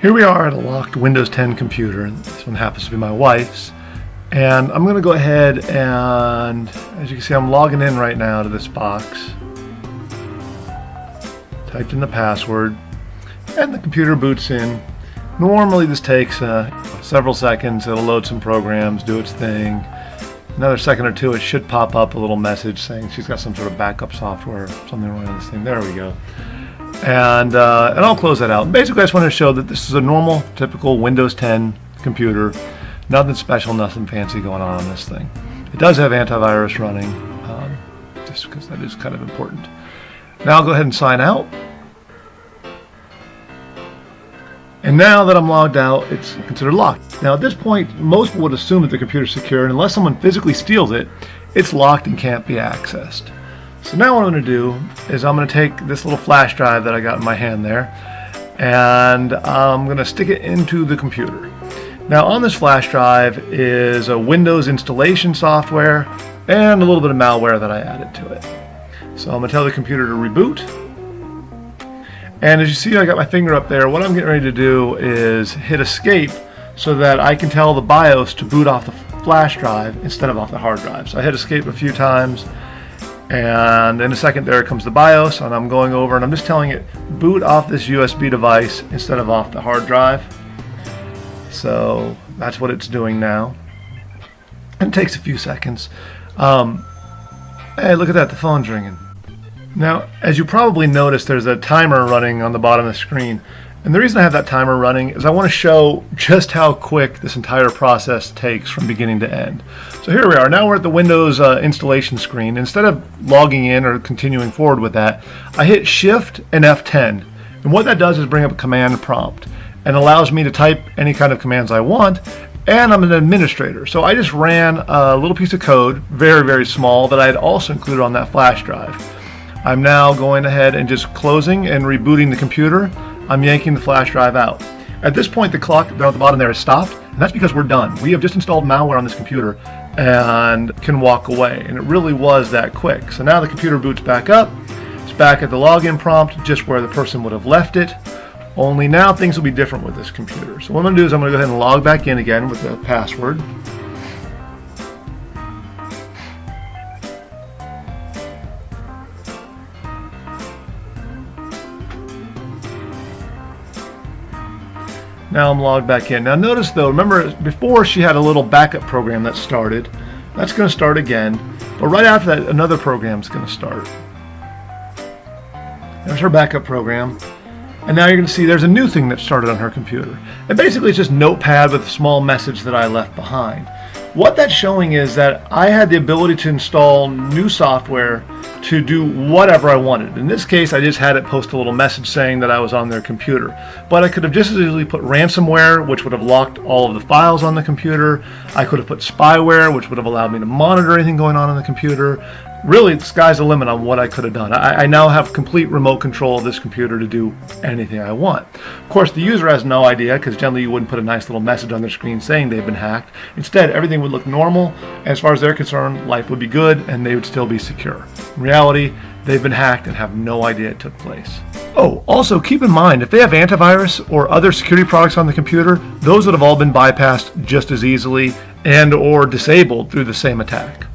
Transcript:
Here we are at a locked Windows 10 computer, and this one happens to be my wife's. And I'm going to go ahead and, as you can see, I'm logging in right now to this box. Typed in the password, and the computer boots in. Normally this takes several seconds. It'll load some programs, do its thing. Another second or two, it should pop up a little message saying she's got some sort of backup software, something wrong with this thing. There we go. And I'll close that out. Basically, I just wanted to show that this is a normal, typical Windows 10 computer. Nothing special, nothing fancy going on this thing. It does have antivirus running, just because that is kind of important. Now I'll go ahead and sign out. And now that I'm logged out, it's considered locked. Now at this point, most people would assume that the computer's secure, and unless someone physically steals it, it's locked and can't be accessed. So now what I'm going to do is I'm going to take this little flash drive that I got in my hand there, and I'm going to stick it into the computer. Now on this flash drive is a Windows installation software and a little bit of malware that I added to it. So I'm going to tell the computer to reboot. And as you see, I got my finger up there. What I'm getting ready to do is hit escape so that I can tell the BIOS to boot off the flash drive instead of off the hard drive. So I hit escape a few times. And in a second there comes the BIOS, and I'm going over and I'm just telling it boot off this USB device instead of off the hard drive. So that's what it's doing now. It takes a few seconds. Hey, look at that, the phone's ringing. Now, as you probably noticed, there's a timer running on the bottom of the screen. And the reason I have that timer running is I want to show just how quick this entire process takes from beginning to end. So here we are. Now we're at the Windows installation screen. Instead of logging in or continuing forward with that, I hit Shift and F10. And what that does is bring up a command prompt and allows me to type any kind of commands I want. And I'm an administrator. So I just ran a little piece of code, very, very small, that I had also included on that flash drive. I'm now going ahead and just closing and rebooting the computer. I'm yanking the flash drive out. At this point, the clock down at the bottom there has stopped, and that's because we're done. We have just installed malware on this computer and can walk away, and it really was that quick. So now the computer boots back up. It's back at the login prompt, just where the person would have left it. Only now things will be different with this computer. So what I'm going to do is I'm going to go ahead and log back in again with the password. Now I'm logged back in. Now notice though, remember before she had a little backup program that started. That's going to start again. But right after that, another program is going to start. There's her backup program. And now you're going to see there's a new thing that started on her computer. And basically it's just Notepad with a small message that I left behind. What that's showing is that I had the ability to install new software to do whatever I wanted. In this case, I just had it post a little message saying that I was on their computer. But I could have just as easily put ransomware, which would have locked all of the files on the computer. I could have put spyware, which would have allowed me to monitor anything going on the computer. Really, the sky's the limit on what I could have done. I now have complete remote control of this computer to do anything I want. Of course, the user has no idea, because generally you wouldn't put a nice little message on their screen saying they've been hacked. Instead, everything would look normal. As far as they're concerned, life would be good and they would still be secure. In reality, they've been hacked and have no idea it took place. Oh, also keep in mind, if they have antivirus or other security products on the computer, those would have all been bypassed just as easily and or disabled through the same attack.